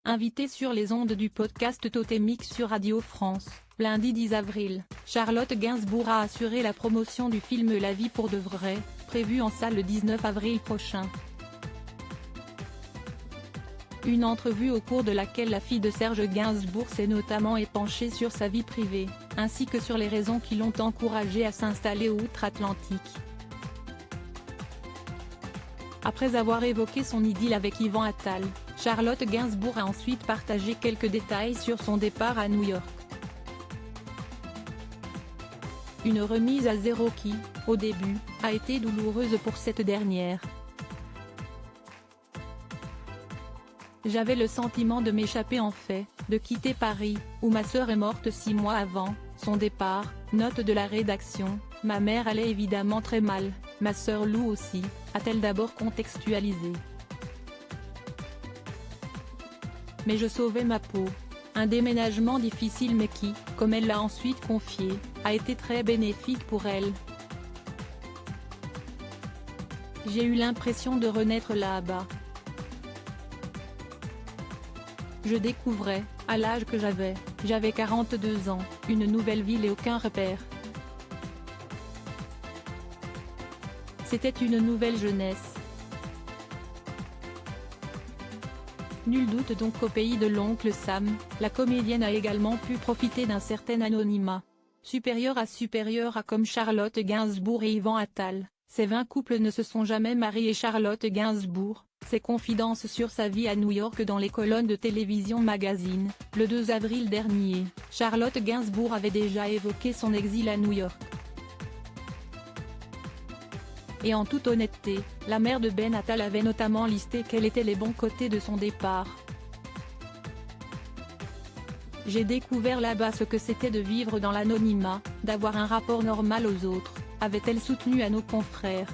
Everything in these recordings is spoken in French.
Invitée sur les ondes du podcast Totémique sur Radio France, lundi 10 avril, Charlotte Gainsbourg a assuré la promotion du film La vie pour de vrai, prévu en salle le 19 avril prochain. Une entrevue au cours de laquelle la fille de Serge Gainsbourg s'est notamment épanchée sur sa vie privée, ainsi que sur les raisons qui l'ont encouragée à s'installer outre-Atlantique. Après avoir évoqué son idylle avec Yvan Attal, Charlotte Gainsbourg a ensuite partagé quelques détails sur son départ à New York. Une remise à zéro qui, au début, a été douloureuse pour cette dernière. J'avais le sentiment de m'échapper en fait, de quitter Paris, où ma sœur est morte 6 mois avant son départ, note de la rédaction. Ma mère allait évidemment très mal, ma sœur Lou aussi, a-t-elle d'abord contextualisé. Mais je sauvais ma peau. Un déménagement difficile mais qui, comme elle l'a ensuite confié, a été très bénéfique pour elle. J'ai eu l'impression de renaître là-bas. Je découvrais, à l'âge que j'avais 42 ans, une nouvelle ville et aucun repère. C'était une nouvelle jeunesse. Nul doute donc qu'au pays de l'oncle Sam, la comédienne a également pu profiter d'un certain anonymat. Supérieur à comme Charlotte Gainsbourg et Yvan Attal, ces 20 couples ne se sont jamais mariés. Charlotte Gainsbourg, ses confidences sur sa vie à New York dans les colonnes de Télévision Magazine, le 2 avril dernier, Charlotte Gainsbourg avait déjà évoqué son exil à New York. Et en toute honnêteté, la mère de Ben Attal avait notamment listé quels étaient les bons côtés de son départ. J'ai découvert là-bas ce que c'était de vivre dans l'anonymat, d'avoir un rapport normal aux autres, avait-elle soutenu à nos confrères.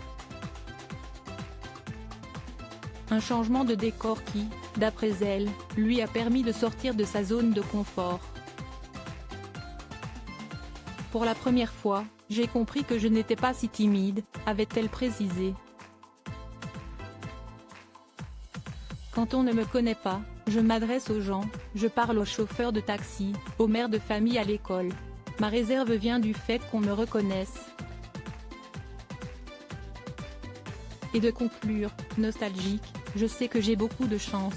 Un changement de décor qui, d'après elle, lui a permis de sortir de sa zone de confort. Pour la première fois, j'ai compris que je n'étais pas si timide, avait-elle précisé. Quand on ne me connaît pas, je m'adresse aux gens, je parle aux chauffeurs de taxi, aux mères de famille à l'école. Ma réserve vient du fait qu'on me reconnaisse. Et de conclure, nostalgique, je sais que j'ai beaucoup de chance.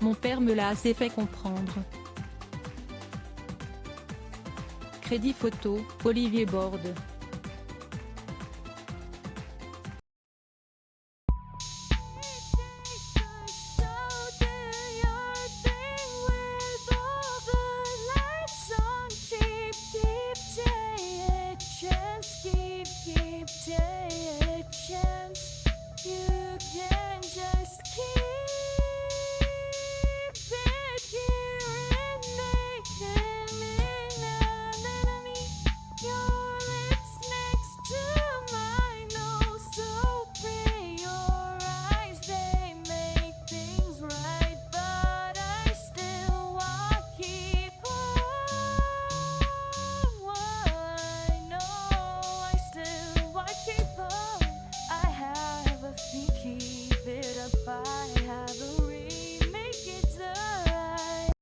Mon père me l'a assez fait comprendre. Crédit photo, Olivier Borde.